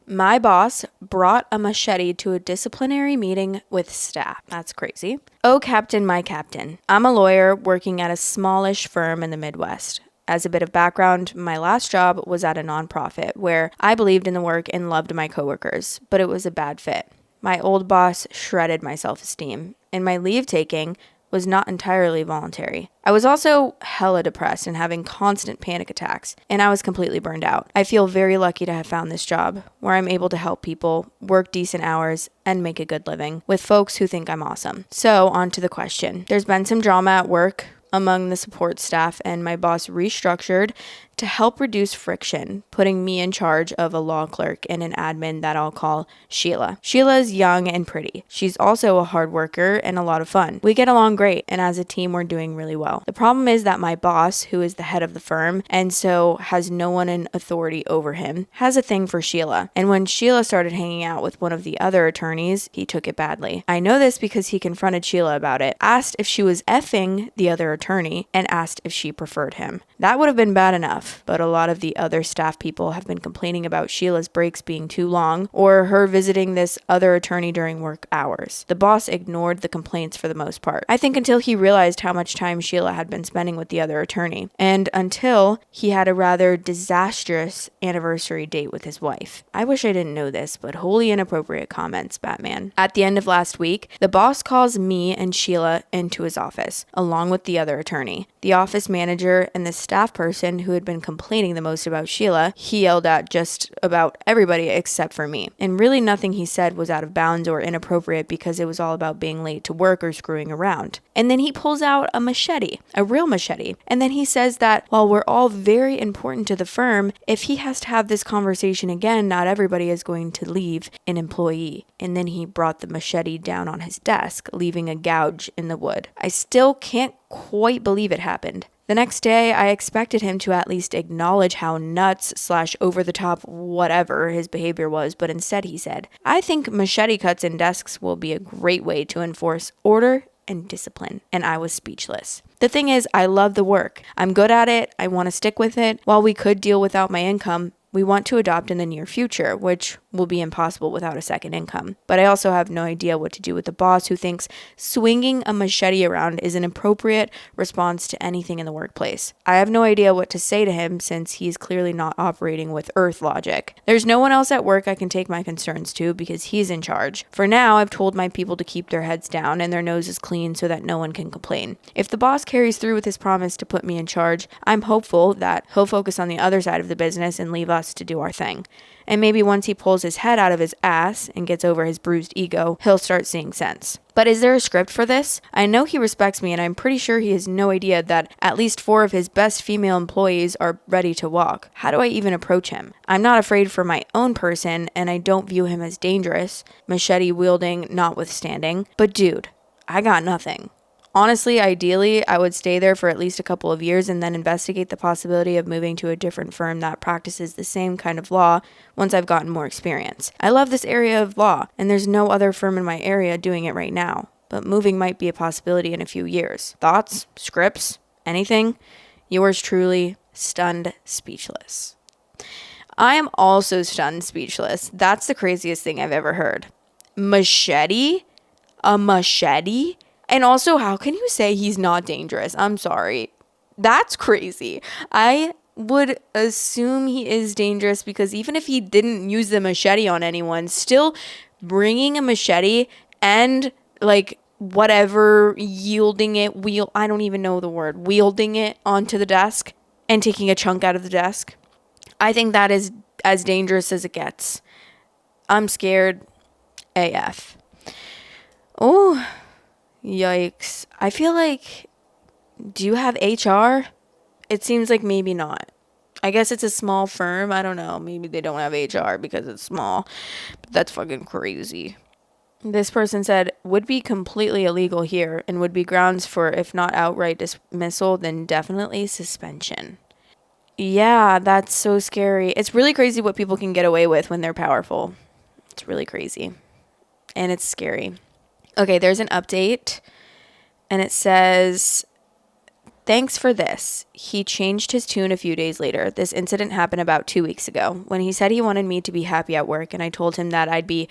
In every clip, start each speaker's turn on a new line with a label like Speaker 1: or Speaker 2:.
Speaker 1: My boss brought a machete to a disciplinary meeting with staff. That's crazy. Oh, Captain, my captain. I'm a lawyer working at a smallish firm in the Midwest. As a bit of background, my last job was at a nonprofit where I believed in the work and loved my coworkers, but it was a bad fit. My old boss shredded my self-esteem, and my leave taking was not entirely voluntary. I was also hella depressed and having constant panic attacks, and I was completely burned out. I feel very lucky to have found this job where I'm able to help people, work decent hours, and make a good living with folks who think I'm awesome. So, on to the question. There's been some drama at work among the support staff, and my boss restructured to help reduce friction, putting me in charge of a law clerk and an admin that I'll call Sheila. Sheila is young and pretty. She's also a hard worker and a lot of fun. We get along great, and as a team, we're doing really well. The problem is that my boss, who is the head of the firm and so has no one in authority over him, has a thing for Sheila. And when Sheila started hanging out with one of the other attorneys, he took it badly. I know this because he confronted Sheila about it, asked if she was effing the other attorney, and asked if she preferred him. That would have been bad enough, but a lot of the other staff people have been complaining about Sheila's breaks being too long or her visiting this other attorney during work hours. The boss ignored the complaints for the most part. I think until he realized how much time Sheila had been spending with the other attorney, and until he had a rather disastrous anniversary date with his wife. I wish I didn't know this, but wholly inappropriate comments, Batman. At the end of last week, the boss calls me and Sheila into his office, along with the other attorney. The office manager and the staff person who had been complaining the most about Sheila, he yelled at just about everybody except for me. And really nothing he said was out of bounds or inappropriate because it was all about being late to work or screwing around. And then he pulls out a machete, a real machete. And then he says that while we're all very important to the firm, if he has to have this conversation again, not everybody is going to leave an employee. And then he brought the machete down on his desk, leaving a gouge in the wood. I still can't quite believe it happened. The next day, I expected him to at least acknowledge how nuts / over the top whatever his behavior was, but instead he said, "I think machete cuts in desks will be a great way to enforce order and discipline," and I was speechless. The thing is, I love the work. I'm good at it. I want to stick with it. While we could deal without my income, we want to adopt in the near future, which will be impossible without a second income. But I also have no idea what to do with a boss who thinks swinging a machete around is an appropriate response to anything in the workplace. I have no idea what to say to him since he's clearly not operating with earth logic. There's no one else at work I can take my concerns to because he's in charge. For now, I've told my people to keep their heads down and their noses clean so that no one can complain. If the boss carries through with his promise to put me in charge, I'm hopeful that he'll focus on the other side of the business and leave us to do our thing. And maybe once he pulls his head out of his ass and gets over his bruised ego, he'll start seeing sense. But is there a script for this? I know he respects me, and I'm pretty sure he has no idea that at least 4 of his best female employees are ready to walk. How do I even approach him? I'm not afraid for my own person, and I don't view him as dangerous, machete wielding notwithstanding. But dude, I got nothing. Honestly, ideally, I would stay there for at least a couple of years and then investigate the possibility of moving to a different firm that practices the same kind of law once I've gotten more experience. I love this area of law, and there's no other firm in my area doing it right now, but moving might be a possibility in a few years. Thoughts? Scripts? Anything? Yours truly, stunned speechless. I am also stunned speechless. That's the craziest thing I've ever heard. Machete? A machete? And also, how can you say he's not dangerous? I'm sorry. That's crazy. I would assume he is dangerous because even if he didn't use the machete on anyone, still bringing a machete and like whatever, yielding it, I don't even know the word, wielding it onto the desk and taking a chunk out of the desk. I think that is as dangerous as it gets. I'm scared AF. Oh, yikes. I feel like, do you have HR? It seems like maybe not. I guess it's a small firm. I don't know. Maybe they don't have HR because it's small. But that's fucking crazy. This person said, would be completely illegal here and would be grounds for, if not outright dismissal, then definitely suspension. Yeah, that's so scary. It's really crazy what people can get away with when they're powerful. It's really crazy. And it's scary. Okay, there's an update, and it says Thanks for this. He changed his tune a few days later. This incident happened about 2 weeks ago when he said he wanted me to be happy at work, and I told him that I'd be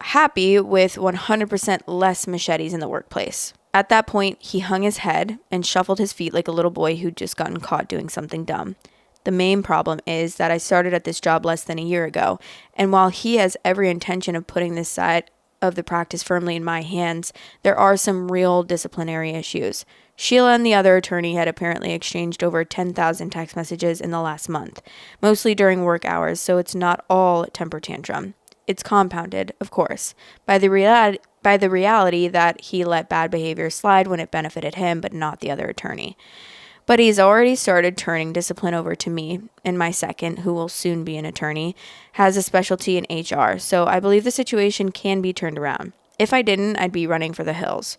Speaker 1: happy with 100% less machetes in the workplace. At that point, he hung his head and shuffled his feet like a little boy who'd just gotten caught doing something dumb. The main problem is that I started at this job less than a year ago, and while he has every intention of putting this side of the practice firmly in my hands, there are some real disciplinary issues. Sheila and the other attorney had apparently exchanged over 10,000 text messages in the last month, mostly during work hours, so it's not all temper tantrum. It's compounded, of course, by the reality that he let bad behavior slide when it benefited him, but not the other attorney. But he's already started turning discipline over to me, and my second, who will soon be an attorney, has a specialty in HR, so I believe the situation can be turned around. If I didn't, I'd be running for the hills.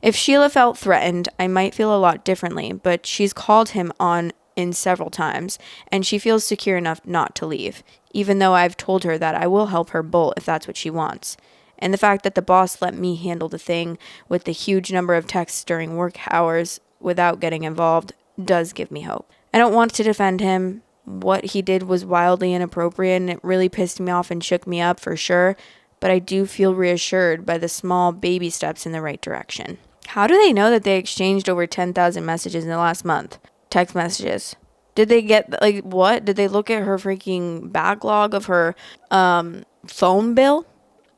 Speaker 1: If Sheila felt threatened, I might feel a lot differently, but she's called him on in several times, and she feels secure enough not to leave, even though I've told her that I will help her bolt if that's what she wants. And the fact that the boss let me handle the thing with the huge number of texts during work hours without getting involved does give me hope. I don't want to defend him. What he did was wildly inappropriate, and it really pissed me off and shook me up for sure, but I do feel reassured by the small baby steps in the right direction. How do they know that they exchanged over 10,000 messages in the last month? Text messages. Did they get, like, what? Did they look at her freaking backlog of her phone bill?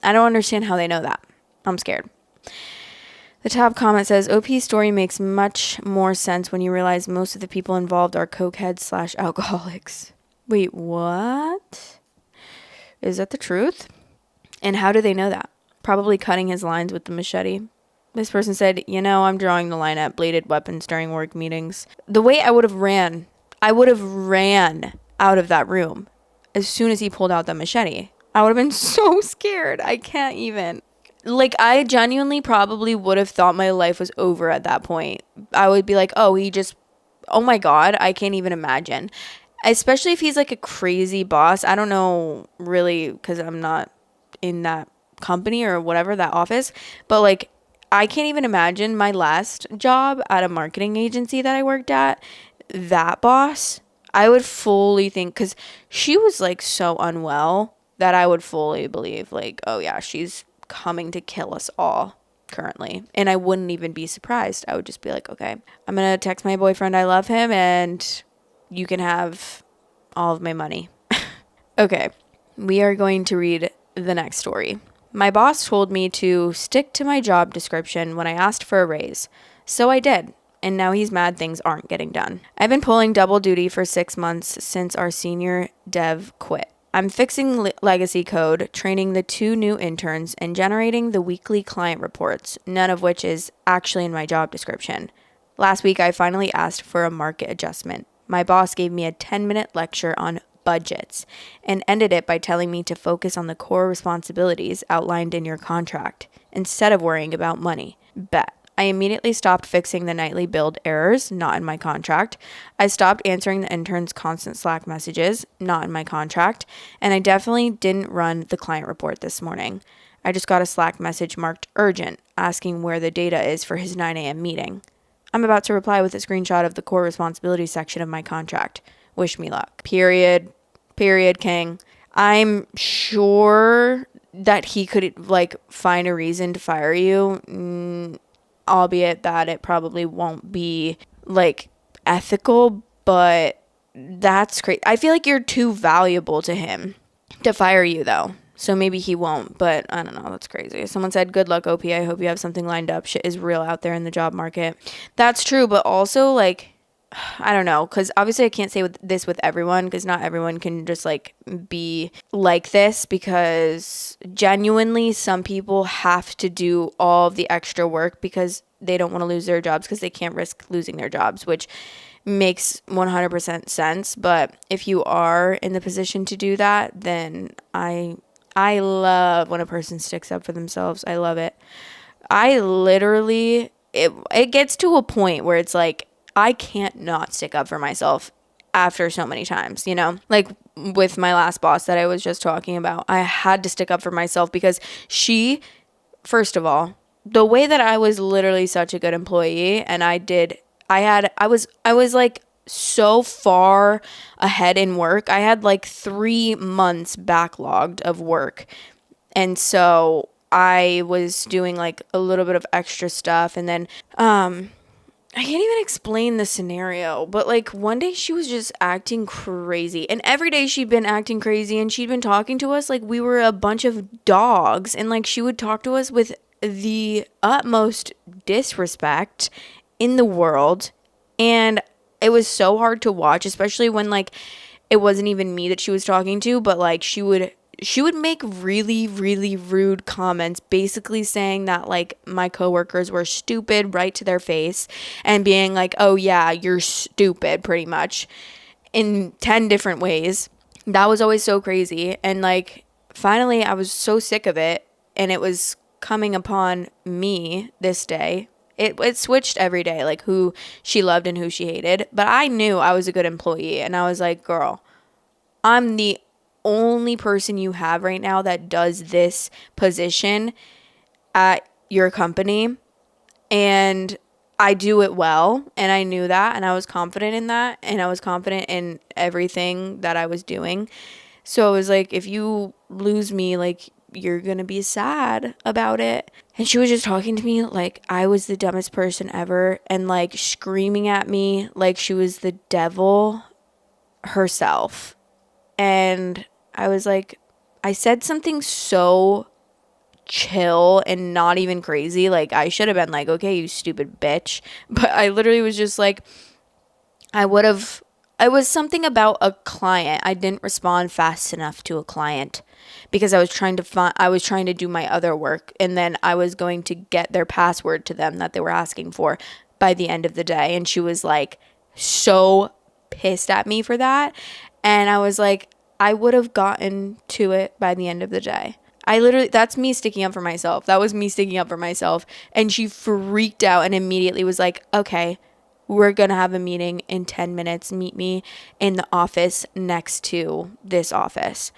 Speaker 1: I don't understand how they know that. I'm scared. The top comment says, OP's story makes much more sense when you realize most of the people involved are cokeheads/alcoholics. Wait, what? Is that the truth? And how do they know that? Probably cutting his lines with the machete. This person said, I'm drawing the line at bladed weapons during work meetings. The way I would have ran out of that room as soon as he pulled out the machete. I would have been so scared. I can't even. Like, I genuinely probably would have thought my life was over at that point. I would be like, oh my God, I can't even imagine. Especially if he's like a crazy boss. I don't know really, because I'm not in that company or whatever, that office. But like, I can't even imagine my last job at a marketing agency that I worked at. That boss, I would fully think, because she was like so unwell that I would fully believe like, oh yeah, she's coming to kill us all currently. And I wouldn't even be surprised. I would just be like, okay, I'm going to text my boyfriend I love him and you can have all of my money. Okay, we are going to read the next story. My boss told me to stick to my job description when I asked for a raise. So I did. And now he's mad things aren't getting done. I've been pulling double duty for 6 months since our senior dev quit. I'm fixing legacy code, training the 2 new interns, and generating the weekly client reports, none of which is actually in my job description. Last week, I finally asked for a market adjustment. My boss gave me a 10-minute lecture on budgets and ended it by telling me to focus on the core responsibilities outlined in your contract instead of worrying about money. Bet. I immediately stopped fixing the nightly billed errors, not in my contract. I stopped answering the intern's constant Slack messages, not in my contract. And I definitely didn't run the client report this morning. I just got a Slack message marked urgent, asking where the data is for his 9 a.m. meeting. I'm about to reply with a screenshot of the core responsibilities section of my contract. Wish me luck. Period, King. I'm sure that he could, like, find a reason to fire you. Albeit that it probably won't be like ethical, but that's crazy. I feel like you're too valuable to him to fire you though. So maybe he won't, but I don't know. That's crazy. Someone said, good luck, OP. I hope you have something lined up. Shit is real out there in the job market. That's true. But also like, I don't know, because obviously I can't say this with everyone, because not everyone can just like be like this, because genuinely some people have to do all of the extra work because they don't want to lose their jobs, because they can't risk losing their jobs, which makes 100% sense. But if you are in the position to do that, then I love when a person sticks up for themselves. I love it. I literally, it gets to a point where it's like, I can't not stick up for myself after so many times, like with my last boss that I was just talking about. I had to stick up for myself because first of all, the way that I was literally such a good employee and I I was like so far ahead in work. I had like 3 months backlogged of work. And so I was doing like a little bit of extra stuff, and then I can't even explain the scenario, but like one day she was just acting crazy. And every day she'd been acting crazy, and she'd been talking to us like we were a bunch of dogs, and like she would talk to us with the utmost disrespect in the world. And it was so hard to watch, especially when like it wasn't even me that she was talking to, but like she would make really, really rude comments, basically saying that like my coworkers were stupid right to their face, and being like, oh yeah, you're stupid, pretty much, in 10 different ways. That was always so crazy. And like finally I was so sick of it, and it was coming upon me this day. It switched every day, like who she loved and who she hated. But I knew I was a good employee, and I was like, girl, I'm the only person you have right now that does this position at your company, and I do it well, and I knew that, and I was confident in that, and I was confident in everything that I was doing. So it was like, if you lose me, like you're gonna be sad about it. And she was just talking to me like I was the dumbest person ever, and like screaming at me like she was the devil herself. And I was like, I said something so chill and not even crazy. Like, I should have been like, okay, you stupid bitch. But I literally was just like, I would have, it was something about a client. I didn't respond fast enough to a client because I was trying to do my other work, and then I was going to get their password to them that they were asking for by the end of the day. And she was like so pissed at me for that. And I was like, I would have gotten to it by the end of the day. That's me sticking up for myself. That was me sticking up for myself. And she freaked out and immediately was like, okay, we're going to have a meeting in 10 minutes. Meet me in the office next to this office.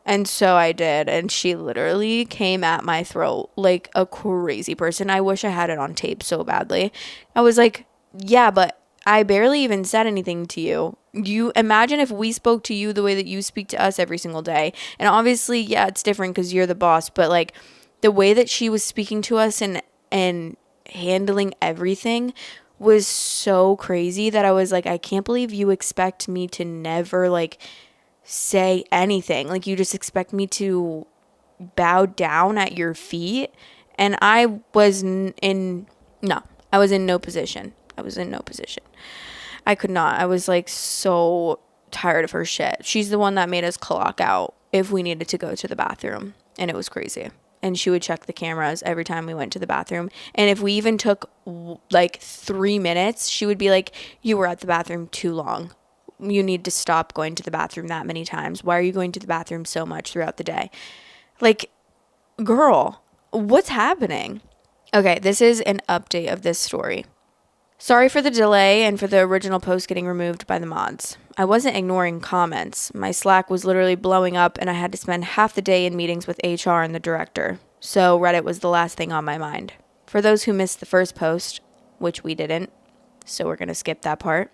Speaker 1: And so I did. And she literally came at my throat like a crazy person. I wish I had it on tape so badly. I was like, yeah, but I barely even said anything to you. You imagine if we spoke to you the way that you speak to us every single day. And obviously, yeah, it's different because you're the boss, but like the way that she was speaking to us and handling everything was so crazy that I was like, I can't believe you expect me to never like say anything. Like you just expect me to bow down at your feet. And I was in no, I was in no position. I was in no position. I could not. I was like so tired of her shit. She's the one that made us clock out if we needed to go to the bathroom. And it was crazy. And she would check the cameras every time we went to the bathroom. And if we even took like 3 minutes, she would be like, you were at the bathroom too long. You need to stop going to the bathroom that many times. Why are you going to the bathroom so much throughout the day? Like, girl, what's happening? Okay, this is an update of this story. Sorry for the delay and for the original post getting removed by the mods. I wasn't ignoring comments. My Slack was literally blowing up, and I had to spend half the day in meetings with HR and the director. So Reddit was the last thing on my mind. For those who missed the first post, which we didn't, so we're going to skip that part.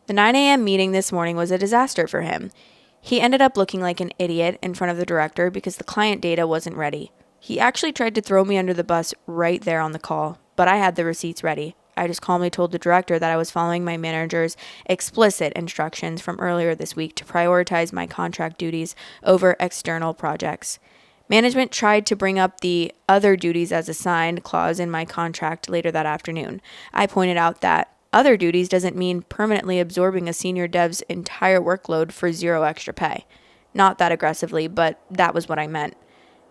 Speaker 1: The 9 a.m. meeting this morning was a disaster for him. He ended up looking like an idiot in front of the director because the client data wasn't ready. He actually tried to throw me under the bus right there on the call, but I had the receipts ready. I just calmly told the director that I was following my manager's explicit instructions from earlier this week to prioritize my contract duties over external projects. Management tried to bring up the other duties as assigned clause in my contract later that afternoon. I pointed out that other duties doesn't mean permanently absorbing a senior dev's entire workload for zero extra pay. Not that aggressively, but that was what I meant.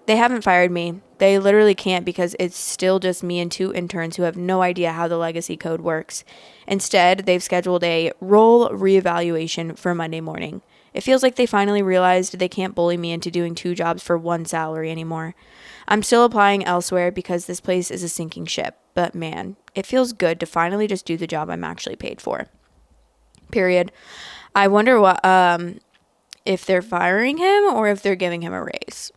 Speaker 1: They haven't fired me. They literally can't because it's still just me and 2 interns who have no idea how the legacy code works. Instead, they've scheduled a role reevaluation for Monday morning. It feels like they finally realized they can't bully me into doing 2 jobs for 1 salary anymore. I'm still applying elsewhere because this place is a sinking ship, but man, it feels good to finally just do the job I'm actually paid for. Period. I wonder what if they're firing him or if they're giving him a raise.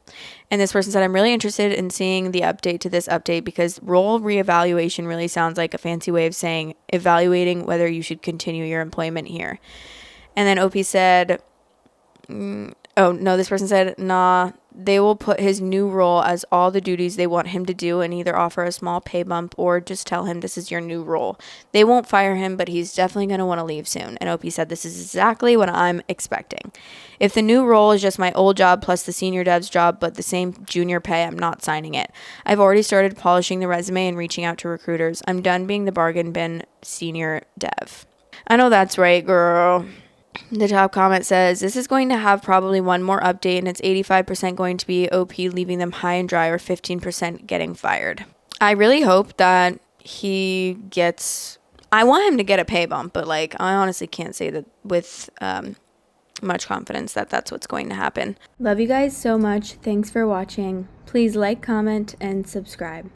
Speaker 1: And this person said, I'm really interested in seeing the update to this update because role reevaluation really sounds like a fancy way of saying evaluating whether you should continue your employment here. And then OP said, oh, no, this person said, nah, they will put his new role as all the duties they want him to do and either offer a small pay bump or just tell him this is your new role. They won't fire him, but he's definitely going to want to leave soon. And OP said, this is exactly what I'm expecting. If the new role is just my old job plus the senior dev's job, but the same junior pay, I'm not signing it. I've already started polishing the resume and reaching out to recruiters. I'm done being the bargain bin senior dev. I know that's right, girl. The top comment says, this is going to have probably one more update and it's 85% going to be OP leaving them high and dry or 15% getting fired. I really hope that he gets, I want him to get a pay bump, but like I honestly can't say that with much confidence that that's what's going to happen. Love you guys so much. Thanks for watching. Please like, comment, and subscribe.